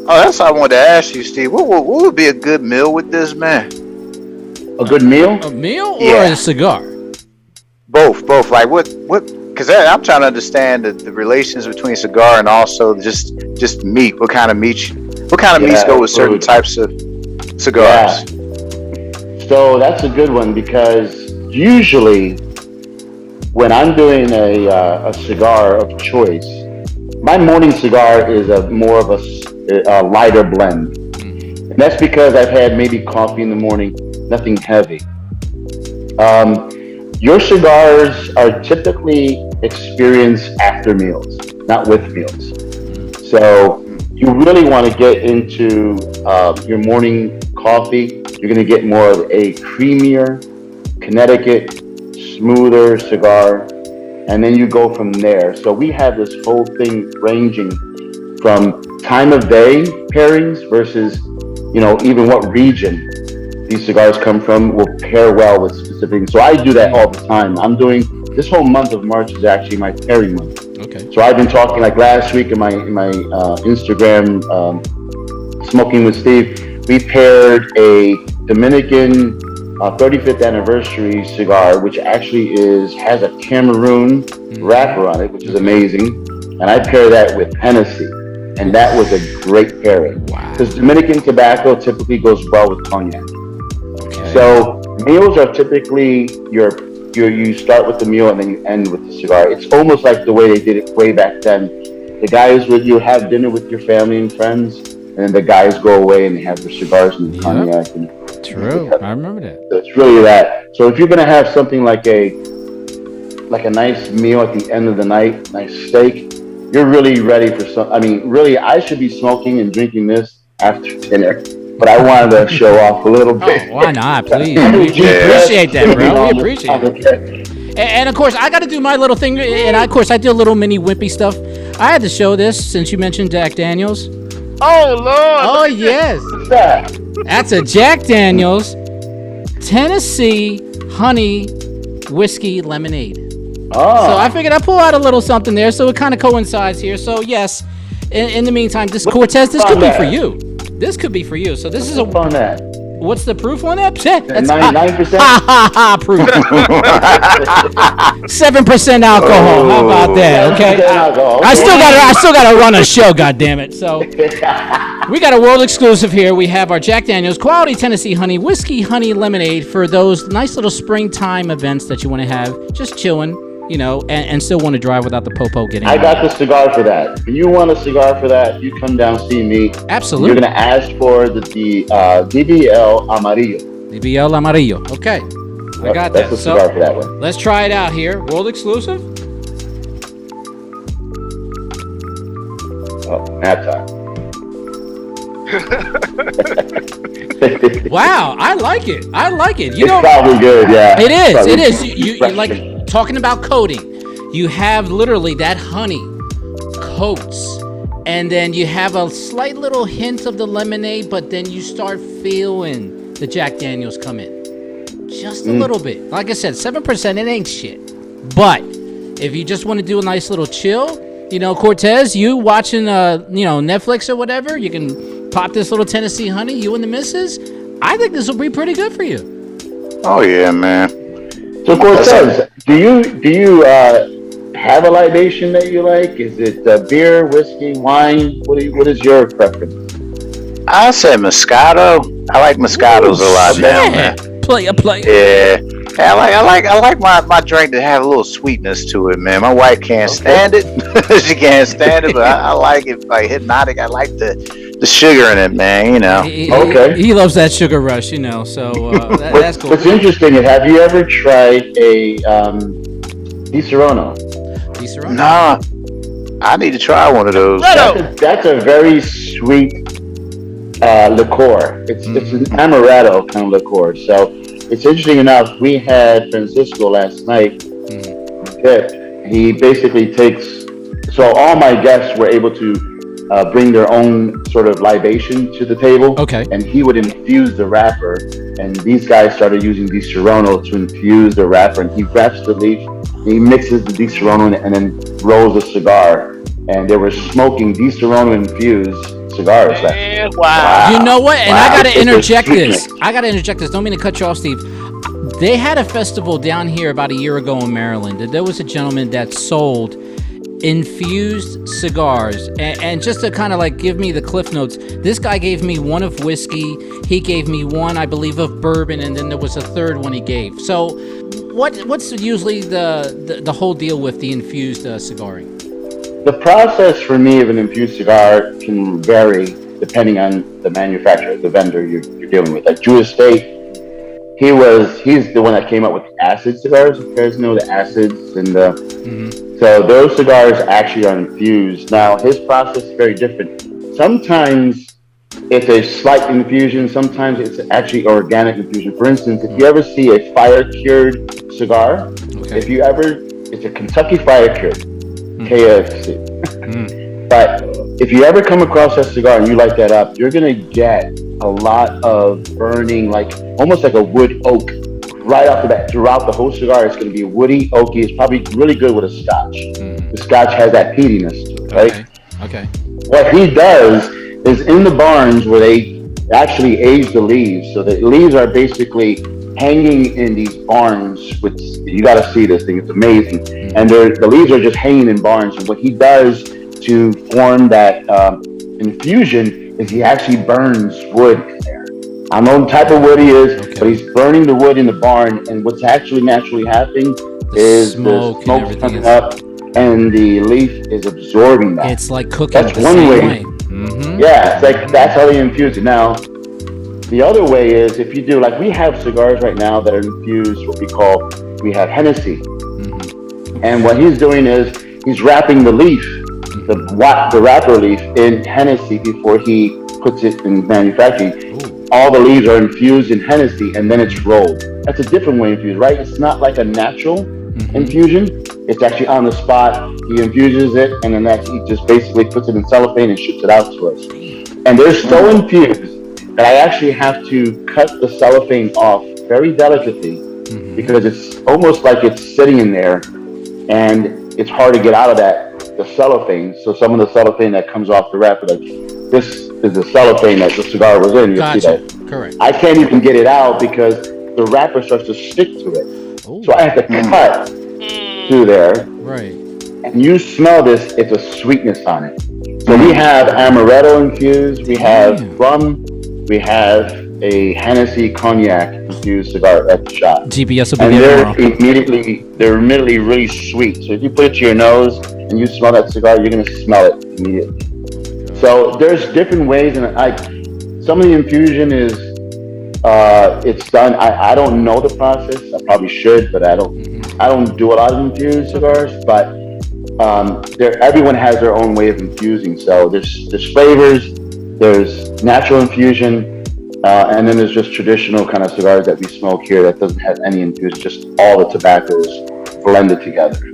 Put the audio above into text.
Oh, that's what I wanted to ask you, Steve. What would be a good meal with this, man? A good meal? A meal or Yeah. a cigar? Both. Like what? Because I'm trying to understand the relations between cigar and also just meat. What kind of meats go with certain types of cigars? Yeah. So that's a good one because usually when I'm doing a cigar of choice, my morning cigar is more of a lighter blend. And that's because I've had maybe coffee in the morning, nothing heavy. Your cigars are typically experienced after meals, not with meals. So you really want to get into your morning coffee. You're going to get more of a creamier, Connecticut, smoother cigar, and then you go from there. So we have this whole thing ranging from time of day pairings versus, even what region these cigars come from will pair well with specific. So I do that all the time. I'm doing this whole month of March is actually my pairing month. Okay. So I've been talking like last week in my Instagram, Smoking with Steve. We paired a Dominican 35th anniversary cigar, which actually has a Cameroon wrapper on it, which is amazing. And I pair that with Hennessy, and that was a great pairing. Wow. Because Dominican tobacco typically goes well with cognac. Okay. So meals are typically you start with the meal and then you end with the cigar. It's almost like the way they did it way back then. The guys you have dinner with your family and friends, and then the guys go away and they have their cigars and the cognac. And True, I remember that. so it's really that. So if you're gonna have something like a nice meal at the end of the night, nice steak, you're really ready for some. I mean, really, I should be smoking and drinking this after dinner. But I wanted to show off a little bit. Oh, why not? Please. We appreciate that, bro. We appreciate it. And of course, I got to do my little thing. And of course, I do a little mini wimpy stuff. I had to show this since you mentioned Jack Daniels. Oh, Lord. Oh, yes. What's that? That's a Jack Daniels Tennessee honey whiskey lemonade. Oh. So I figured I'd pull out a little something there. So it kind of coincides here. So, yes, in the meantime, Cortez, this could be for you. This could be for you. So this is on that. What's the proof on that? That's 9%. Proof. 7% alcohol. How about that? Okay. I still gotta run a show. God damn it. So we got a world exclusive here. We have our Jack Daniels Quality Tennessee Honey Whiskey Honey Lemonade for those nice little springtime events that you want to have, just chilling. And still want to drive without the popo getting I got the cigar for that. If you want a cigar for that, you come down, see me. Absolutely. You're going to ask for the DBL Amarillo. DBL Amarillo. Okay. I got That's that. the cigar for that one. Let's try it out here. World exclusive. Oh, nap time. Wow, I like it. It's probably good, yeah. It is. It is. You like talking about coating. You have literally that honey coats, and then you have a slight little hint of the lemonade, but then you start feeling the Jack Daniels come in just a little bit. Like I said, 7%. It ain't shit. But if you just want to do a nice little chill, Cortez, you watching Netflix or whatever, you can pop this little Tennessee honey. You and the missus. I think this will be pretty good for you. Oh yeah, man. So Cortez, do you have a libation that you like? Is it beer, whiskey, wine? What is your preference? I say Moscato. I like Moscatos a lot now, man. Play. Yeah. I like my drink to have a little sweetness to it, man. My wife can't stand it. She can't stand it, but I like it like hypnotic. I like the sugar in it, man, He loves that sugar rush, so that's cool. What's interesting is, have you ever tried a Di Serono? Nah, I need to try one of those. That's a very sweet liqueur. It's an amaretto kind of liqueur. So it's interesting enough, we had Francisco last night. He basically so all my guests were able to bring their own sort of libation to the table. Okay. And he would infuse the wrapper. And these guys started using Di Serono to infuse the wrapper. And he wraps the leaf, he mixes the Di Serono and then rolls a cigar. And they were smoking Di Serono infused cigars. Wow. You know what? And I gotta It's a interject this. sweetness. Don't mean to cut you off, Steve. They had a festival down here about a year ago in Maryland. And there was a gentleman that sold infused cigars. And just to kind of like give me the cliff notes, this guy gave me one of whiskey. He gave me one, I believe, of bourbon, and then there was a third one he gave. So, what's usually the whole deal with the infused cigaring? The process for me of an infused cigar can vary depending on the manufacturer, the vendor you're dealing with. Like Drew Estate, he's the one that came up with acid cigars. You guys know the acids and the. So those cigars actually are infused. Now his process is very different. Sometimes it's a slight infusion. Sometimes it's actually organic infusion. For instance, if you ever see a fire cured cigar, it's a Kentucky fire cured, KFC. But if you ever come across that cigar and you light that up, you're gonna get a lot of burning, like almost like a wood oak, right off the bat. Throughout the whole cigar, it's gonna be woody, oaky. It's probably really good with a Scotch. The Scotch has that peatiness to it, right? Okay. What he does is in the barns where they actually age the leaves. So the leaves are basically hanging in these barns, which you got to see this thing. It's amazing. And the leaves are just hanging in barns. And what he does to form that infusion is he actually burns wood in there. I don't know what type of wood he is, but he's burning the wood in the barn. And what's actually naturally happening is the smoke's coming up and the leaf is absorbing that. It's like cooking. That's one way. Yeah, it's like that's how they infuse it. Now, the other way is if you do, like we have cigars right now that are infused, we have Hennessy. And what he's doing is he's wrapping the leaf, the wrapper leaf in Hennessy before he puts it in manufacturing. All the leaves are infused in Hennessy and then it's rolled. That's a different way of infused, right? It's not like a natural infusion. It's actually on the spot. He infuses it and then he just basically puts it in cellophane and ships it out to us. And they're so infused that I actually have to cut the cellophane off very delicately because it's almost like it's sitting in there and it's hard to get out of the cellophane. So some of the cellophane that comes off the wrapper, like this is the cellophane that the cigar was in. You see that? Correct. I can't even get it out because the wrapper starts to stick to it. So I have to cut through there. Right. And you smell this, it's a sweetness on it. So we have amaretto infused, we have rum, we have a Hennessy cognac infused cigar at the shop. GPS will be and there they're immediately really sweet. So if you put it to your nose and you smell that cigar, you're gonna smell it immediately. So there's different ways, and some of the infusion is it's done. I don't know the process. I probably should, but I don't do a lot of infused cigars. But everyone has their own way of infusing. So there's flavors, there's natural infusion, and then there's just traditional kind of cigars that we smoke here that doesn't have any infusion. Just all the tobaccos blended together.